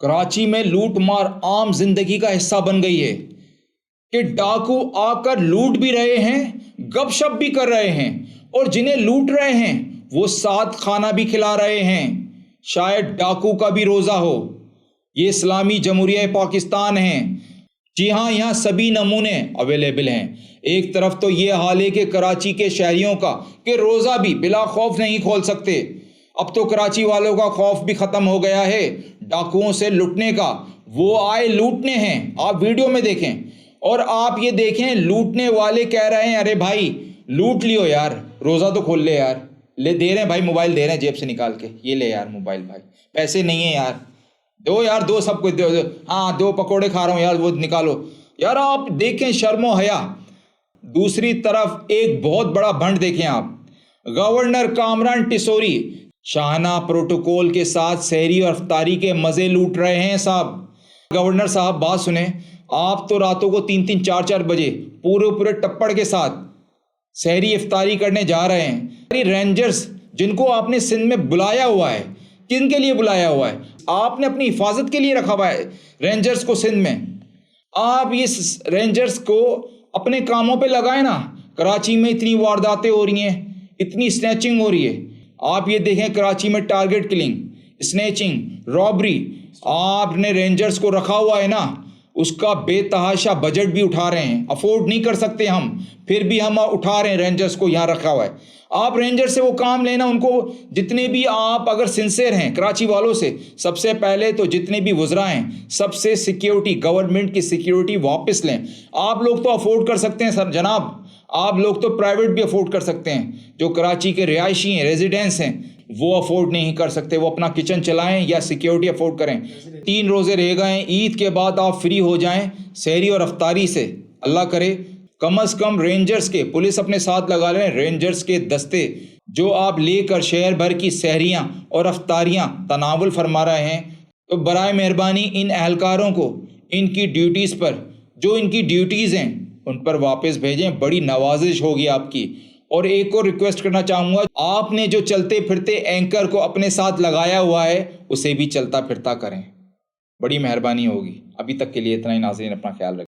کراچی میں لوٹ مار عام زندگی کا حصہ بن گئی ہے کہ ڈاکو آ کر لوٹ بھی رہے ہیں، گپ شپ بھی کر رہے ہیں، اور جنہیں لوٹ رہے ہیں وہ ساتھ کھانا بھی کھلا رہے ہیں۔ شاید ڈاکو کا بھی روزہ ہو۔ یہ اسلامی جمہوریہ پاکستان ہے۔ جی ہاں، یہاں سبھی نمونے اویلیبل ہیں۔ ایک طرف تو یہ حال ہے کہ کراچی کے شہریوں کا کہ روزہ بھی بلا خوف نہیں کھول سکتے۔ اب تو کراچی والوں کا خوف بھی ختم ہو گیا ہے ڈاکوؤں سے لٹنے کا۔ وہ آئے لوٹنے ہیں، آپ ویڈیو میں دیکھیں، اور آپ یہ دیکھیں لوٹنے والے کہہ رہے ہیں ارے بھائی لوٹ لیو یار، روزہ تو کھول لے یار، لے دے رہے ہیں بھائی، موبائل دے رہے ہیں جیب سے نکال کے، یہ لے یار موبائل، بھائی پیسے نہیں ہیں یار، دو یار، دو سب کچھ دو، ہاں دو پکوڑے کھا رہا ہوں یار، وہ نکالو یار۔ آپ دیکھیں شرم و حیا۔ دوسری طرف ایک بہت بڑا بھنڈ دیکھیں آپ، گورنر کامران ٹیسوری شاہانہ پروٹوکول کے ساتھ سحری اور افطاری کے مزے لوٹ رہے ہیں صاحب۔ گورنر صاحب بات سنیں، آپ تو راتوں کو 3 4 4 بجے پورے ٹپڑ کے ساتھ سحری افطاری کرنے جا رہے ہیں۔ رینجرز جن کو آپ نے سندھ میں بلایا ہوا ہے، کن کے لیے بلایا ہوا ہے؟ آپ نے اپنی حفاظت کے لیے رکھا ہوا ہے رینجرز کو سندھ میں۔ آپ اس رینجرز کو اپنے کاموں پہ لگائیں نا۔ کراچی میں اتنی وارداتیں ہو رہی ہیں، اتنی سنیچنگ ہو رہی ہے، آپ یہ دیکھیں کراچی میں ٹارگٹ کلنگ، سنیچنگ، رابری، آپ نے رینجرز کو رکھا ہوا ہے نا، اس کا بے تحاشا بجٹ بھی اٹھا رہے ہیں، افورڈ نہیں کر سکتے ہم، پھر بھی ہم اٹھا رہے ہیں، رینجرز کو یہاں رکھا ہوا ہے۔ آپ رینجر سے وہ کام لینا، ان کو جتنے بھی آپ اگر سنسیئر ہیں کراچی والوں سے، سب سے پہلے تو جتنے بھی وزراء ہیں سب سے سیکیورٹی، گورنمنٹ کی سیکیورٹی واپس لیں۔ آپ لوگ تو افورڈ کر سکتے ہیں سر جناب، آپ لوگ تو پرائیویٹ بھی افورڈ کر سکتے ہیں، جو کراچی کے رہائشی ہیں، ریزیڈنٹس ہیں، وہ افورڈ نہیں کر سکتے، وہ اپنا کچن چلائیں یا سیکیورٹی افورڈ کریں۔ 3 روزے رہ گئے، عید کے بعد آپ فری ہو جائیں سحری اور افطاری سے، اللہ کرے کم از کم رینجرز کے، پولیس اپنے ساتھ لگا لیں، رینجرز کے دستے جو آپ لے کر شہر بھر کی سحریاں اور افطاریاں تناول فرما رہے ہیں، تو برائے مہربانی ان اہلکاروں کو ان کی ڈیوٹیز پر، جو ان کی ڈیوٹیز ہیں ان پر واپس بھیجیں، بڑی نوازش ہوگی آپ کی۔ اور ایک اور ریکویسٹ کرنا چاہوں گا، آپ نے جو چلتے پھرتے اینکر کو اپنے ساتھ لگایا ہوا ہے اسے بھی چلتا پھرتا کریں، بڑی مہربانی ہوگی۔ ابھی تک کے لیے اتنا ہی، ناظرین اپنا خیال رکھیں۔